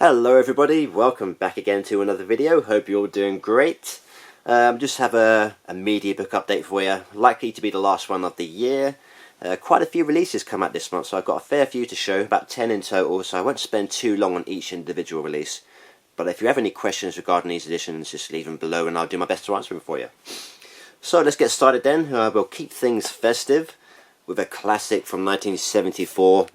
Hello everybody, welcome back again to another video. Hope you're all doing great. Just have a Mediabook update for you, likely to be the last one of the year. Quite a few releases come out this month, so I've got a fair few to show, about 10 in total, so I won't spend too long on each individual release. But if you have any questions regarding these editions, just leave them below and I'll do my best to answer them for you. So let's get started then. We'll keep things festive with a classic from 1974.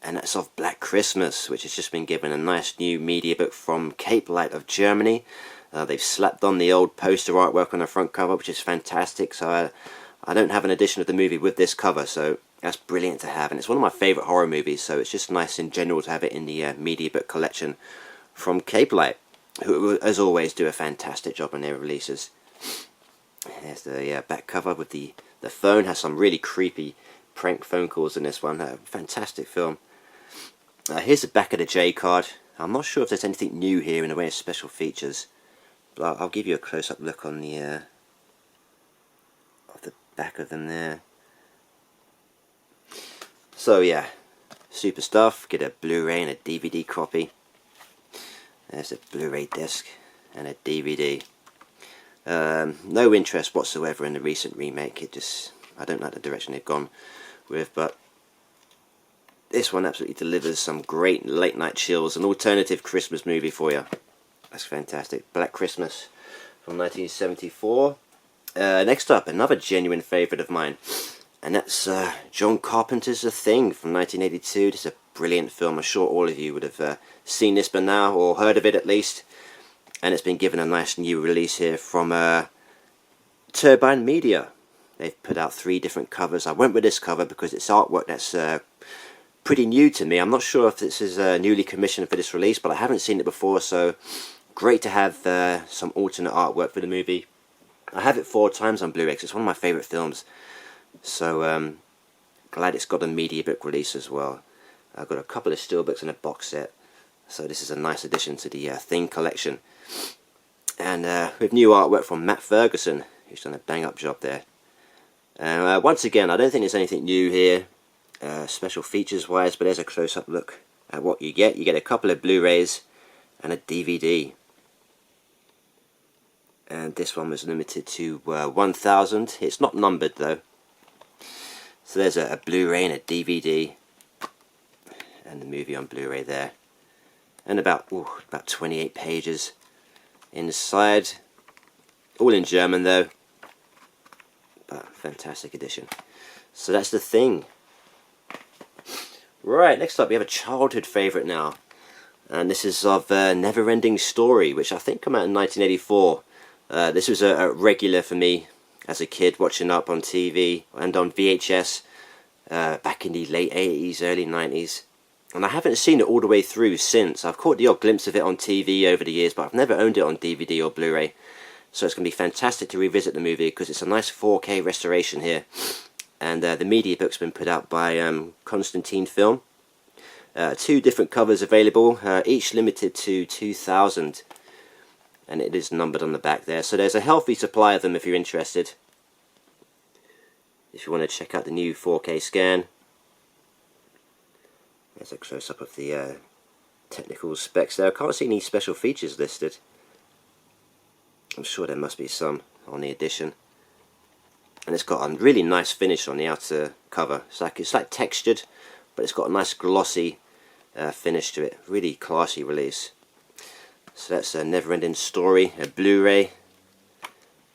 And that's of Black Christmas, which has just been given a nice new Mediabook from Cape Light of Germany. They've slapped on the old poster artwork on the front cover, which is fantastic. So I don't have an edition of the movie with this cover, so that's brilliant to have. And it's one of my favourite horror movies, so it's just nice in general to have it in the Mediabook collection from Cape Light, who, as always, do a fantastic job on their releases. There's the back cover with the phone. Has some really creepy prank phone calls in this one. Fantastic film. Here's the back of the J card. I'm not sure if there's anything new here in the way of special features, but I'll give you a close-up look on the of the back of them there. So yeah, super stuff. Get a Blu-ray and a DVD copy. There's a Blu-ray disc and a DVD. No interest whatsoever in the recent remake. I don't like the direction they've gone with, but this one absolutely delivers some great late night chills, an alternative Christmas movie for you. That's fantastic. Black Christmas from 1974. Next up, another genuine favourite of mine, and that's John Carpenter's The Thing from 1982. This is a brilliant film. I'm sure all of you would have seen this by now, or heard of it at least. And it's been given a nice new release here from Turbine Media. They've put out 3 different covers. I went with this cover because it's artwork that's pretty new to me. I'm not sure if this is newly commissioned for this release, but I haven't seen it before, so great to have some alternate artwork for the movie. I have it 4 times on Blu-ray. It's one of my favourite films, so glad it's got a Mediabook release as well. I've got a couple of steelbooks and a box set, so this is a nice addition to the Thing collection. And with new artwork from Matt Ferguson, who's done a bang-up job there. Once again, I don't think there's anything new here, special features wise, but there's a close-up look at what you get. You get a couple of Blu-rays and a DVD. And this one was limited to 1,000. It's not numbered though. So there's a Blu-ray and a DVD. And the movie on Blu-ray there. And about 28 pages inside. All in German though. But fantastic edition. So that's The Thing. Right, next up we have a childhood favourite now. And this is of Neverending Story, which I think came out in 1984. This was a regular for me as a kid, watching up on TV and on VHS back in the late 80s, early 90s. And I haven't seen it all the way through since. I've caught the odd glimpse of it on TV over the years, but I've never owned it on DVD or Blu-ray. So it's going to be fantastic to revisit the movie because it's a nice 4K restoration here. And the Mediabook's been put out by Constantine Film. 2 different covers available, each limited to 2,000. And it is numbered on the back there. So there's a healthy supply of them if you're interested. If you want to check out the new 4K scan. There's a close-up of the technical specs there. I can't see any special features listed. I'm sure there must be some on the edition. And it's got a really nice finish on the outer cover. It's like textured, but it's got a nice glossy finish to it. Really classy release. So that's a Neverending Story, a Blu-ray,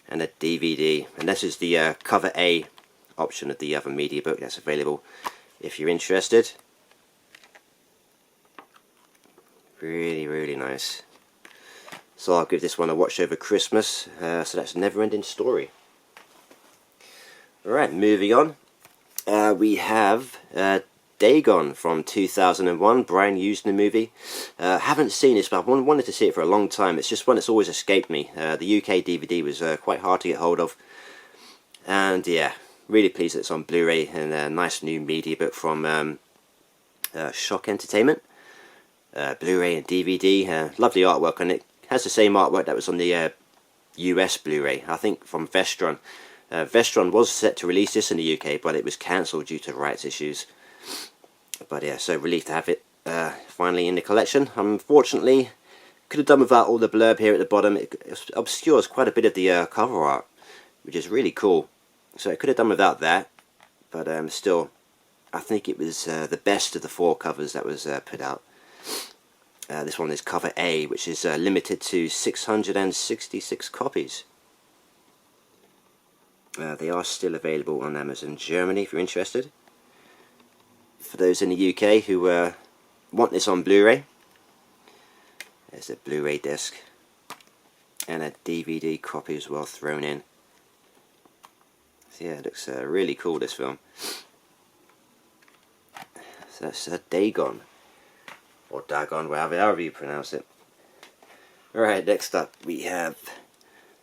and a DVD. And this is the cover A option of the other Mediabook that's available if you're interested. Really, really nice. So I'll give this one a watch over Christmas. So that's Neverending Story. Alright, moving on. We have Dagon from 2001. Brian used in the movie. Haven't seen this, but I've wanted to see it for a long time. It's just one that's always escaped me. The UK DVD was quite hard to get hold of. And yeah, really pleased that it's on Blu-ray and a nice new Mediabook from Shock Entertainment. Blu-ray and DVD. Lovely artwork on it. Has the same artwork that was on the US Blu-ray, I think from Vestron. Vestron was set to release this in the UK, but it was cancelled due to rights issues. But yeah, so relieved to have it finally in the collection. Unfortunately, could have done without all the blurb here at the bottom. It obscures quite a bit of the cover art, which is really cool. So I could have done without that, but still, I think it was the best of the 4 covers that was put out. This one is cover A, which is limited to 666 copies. They are still available on Amazon Germany if you're interested. For those in the UK who want this on Blu-ray, there's a Blu-ray disc and a DVD copy as well thrown in. So yeah, it looks really cool, this film. So that's Dagon, or Dagon, however you pronounce it. Alright, next up we have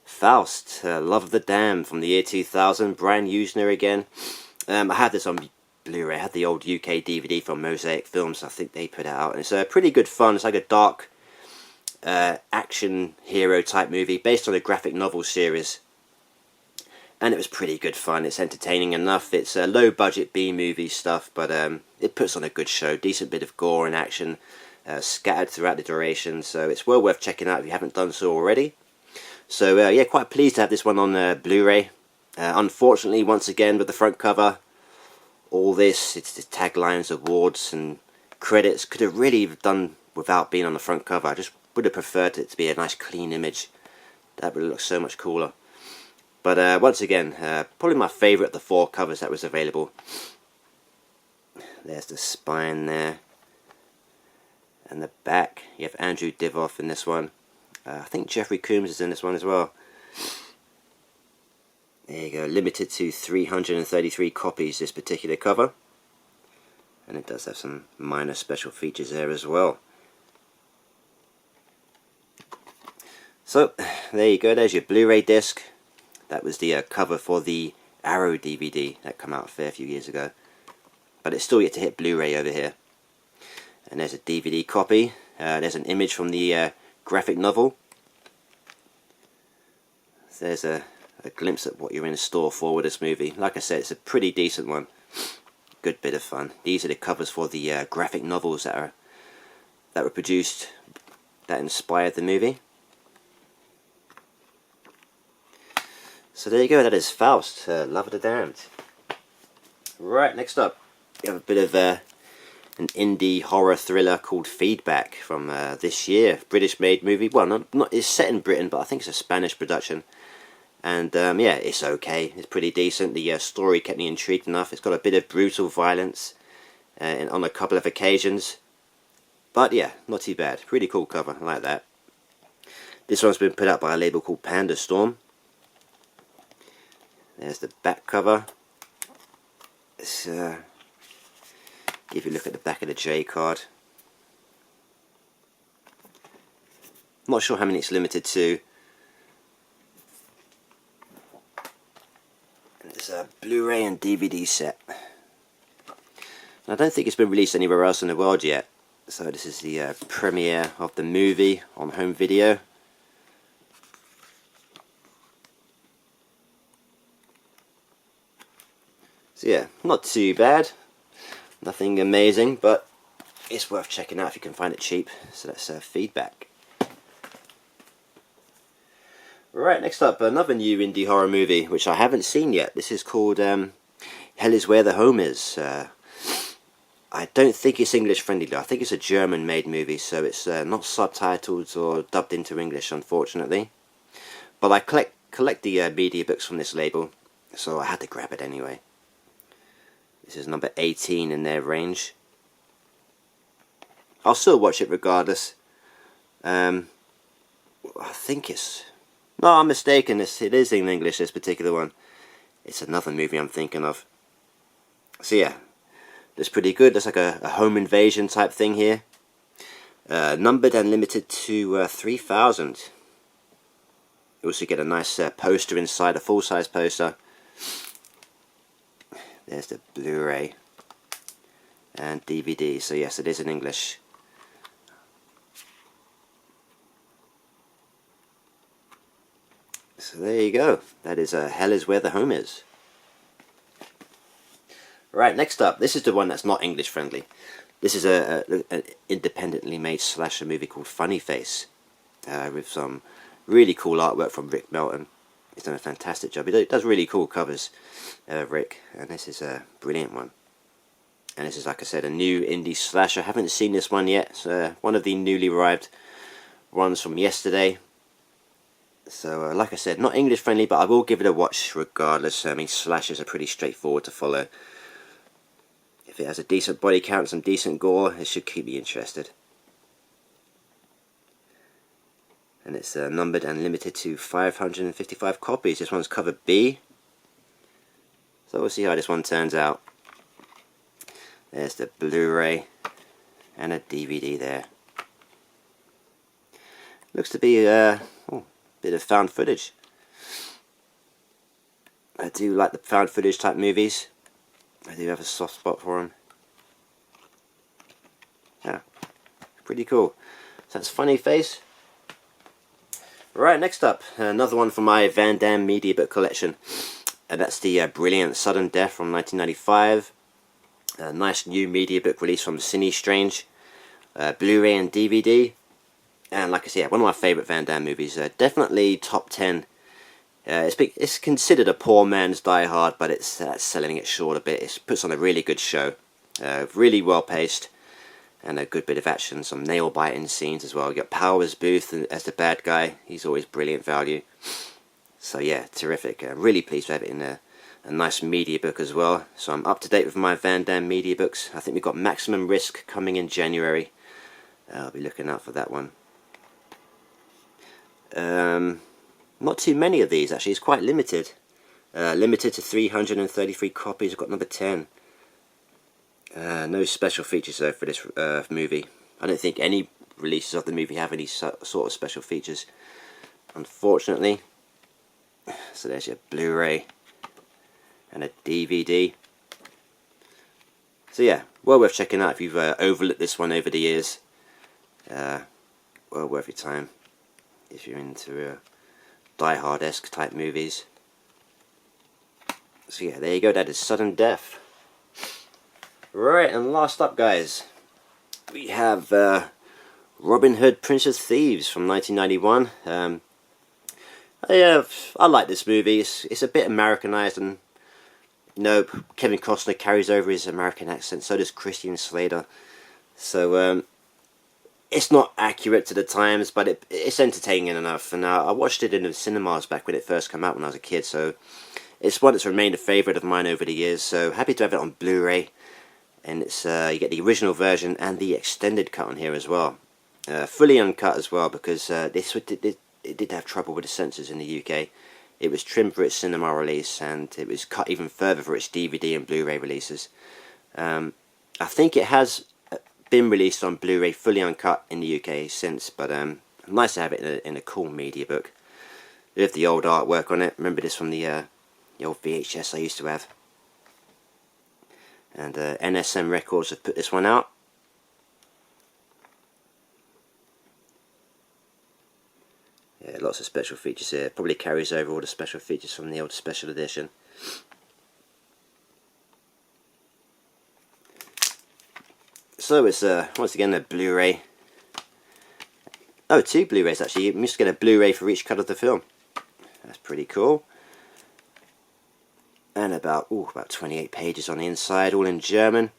Faust, Love of the Damned from the year 2000, Brian Usner again. I had this on Blu-ray. I had the old UK DVD from Mosaic Films. I think they put it out, and it's pretty good fun. It's like a dark action hero type movie based on a graphic novel series, and it was pretty good fun. It's entertaining enough. It's low budget B-movie stuff, but it puts on a good show. Decent bit of gore and action scattered throughout the duration, so it's well worth checking out if you haven't done so already. So yeah, quite pleased to have this one on Blu-ray. Unfortunately, once again, with the front cover, all this, it's the taglines, awards and credits, could have really done without being on the front cover. I just would have preferred it to be a nice clean image. That would look so much cooler. But once again, probably my favourite of the 4 covers that was available. There's the spine there. And the back, you have Andrew Divoff in this one. I think Jeffrey Combs is in this one as well. There you go, limited to 333 copies, this particular cover. And it does have some minor special features there as well. So, there you go, there's your Blu-ray disc. That was the cover for the Arrow DVD that came out a fair few years ago. But it's still yet to hit Blu-ray over here. And there's a DVD copy. There's an image from the graphic novel. So there's a glimpse at what you're in store for with this movie. Like I said, it's a pretty decent one. Good bit of fun. These are the covers for the graphic novels that were produced, that inspired the movie. So there you go, that is Faust, Love of the Damned. Right, next up, we have a bit of an indie horror thriller called Feedback from this year. British-made movie. Well, it's set in Britain, but I think it's a Spanish production. And yeah, it's okay. It's pretty decent. The story kept me intrigued enough. It's got a bit of brutal violence on a couple of occasions. But yeah, not too bad. Pretty cool cover. I like that. This one's been put out by a label called Panda Storm. There's the back cover. Let's give you a look at the back of the J card. Not sure how many it's limited to. And there's a Blu-ray and DVD set. And I don't think it's been released anywhere else in the world yet. So this is the premiere of the movie on home video. So yeah, not too bad. Nothing amazing, but it's worth checking out if you can find it cheap. So that's Feedback. Right, next up, another new indie horror movie, which I haven't seen yet. This is called Hell is Where the Home Is. I don't think it's English friendly though. I think it's a German made movie, so it's not subtitled or dubbed into English, unfortunately. But I collect the media books from this label, so I had to grab it anyway. This is number 18 in their range. I'll still watch it regardless. I think it's... No, I'm mistaken. It is in English, this particular one. It's another movie I'm thinking of. So yeah, that's pretty good. There's like a home invasion type thing here. Numbered and limited to 3,000. You also get a nice poster inside, a full-size poster. There's the Blu-ray and DVD. So yes, it is in English. So there you go. That is Hell is Where the Home Is. Right, next up. This is the one that's not English friendly. This is an independently made slasher movie called Funny Face, with some really cool artwork from Rick Melton. He's done a fantastic job. He does really cool covers, Rick, and this is a brilliant one. And this is, like I said, a new indie slasher. I haven't seen this one yet. It's one of the newly arrived ones from yesterday. So, like I said, not English friendly, but I will give it a watch regardless. I mean, slashers are pretty straightforward to follow. If it has a decent body count, some decent gore, it should keep me interested. And it's numbered and limited to 555 copies. This one's cover B. So we'll see how this one turns out. There's the Blu-ray and a DVD there. Looks to be a bit of found footage. I do like the found footage type movies. I do have a soft spot for them. Yeah, pretty cool. So that's Funny Face. Right, next up, another one from my Van Damme Mediabook collection. And that's the brilliant Sudden Death from 1995. A nice new Mediabook release from Cine Strange. Blu-ray and DVD. And like I said, one of my favourite Van Damme movies. Definitely top 10. It's considered a poor man's Die Hard, but it's selling it short a bit. It puts on a really good show. Really well paced. And a good bit of action. Some nail-biting scenes as well. You got Powers Booth as the bad guy. He's always brilliant value. So yeah, terrific. Really pleased to have it in a nice Mediabook as well. So I'm up to date with my Van Damme Mediabooks. I think we've got Maximum Risk coming in January. I'll be looking out for that one. Not too many of these actually. It's quite limited. Limited to 333 copies. I've got number 10. No special features though for this movie. I don't think any releases of the movie have any sort of special features, unfortunately. So there's your Blu-ray and a DVD. So yeah, well worth checking out if you've overlooked this one over the years. Well worth your time if you're into Die Hard-esque type movies. So yeah, there you go. That is Sudden Death. Right, and last up, guys, we have Robin Hood, Prince of Thieves from 1991. I like this movie. It's a bit Americanized, and you know, Kevin Costner carries over his American accent. So does Christian Slater. So it's not accurate to the times, but it's entertaining enough. And I watched it in the cinemas back when it first came out when I was a kid. So it's one that's remained a favourite of mine over the years. So happy to have it on Blu-ray. And it's you get the original version and the extended cut on here as well. Fully uncut as well, because it did have trouble with the censors in the UK. It was trimmed for its cinema release, and it was cut even further for its DVD and Blu-ray releases. I think it has been released on Blu-ray fully uncut in the UK since, but nice to have it in a cool Mediabook. With the old artwork on it. Remember this from the old VHS I used to have. And NSM Records have put this one out. Yeah, lots of special features here. Probably carries over all the special features from the old special edition. So it's once again a Blu-ray. Oh, 2 Blu-rays actually. You must get a Blu-ray for each cut of the film. That's pretty cool. And about 28 pages on the inside, all in German.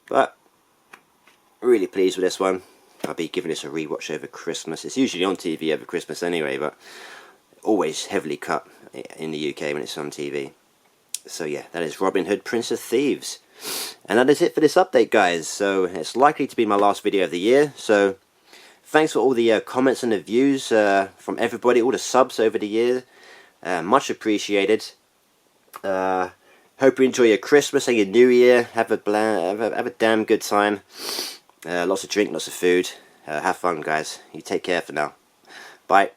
But really pleased with this one. I'll be giving this a rewatch over Christmas. It's usually on TV over Christmas anyway, but always heavily cut in the UK when it's on TV. So yeah, that is Robin Hood, Prince of Thieves. And that is it for this update, guys. So it's likely to be my last video of the year. So thanks for all the comments and the views from everybody, all the subs over the year. Much appreciated. Hope you enjoy your Christmas and your New Year. Have a damn good time. Lots of drink, lots of food. Have fun, guys. You take care for now. Bye.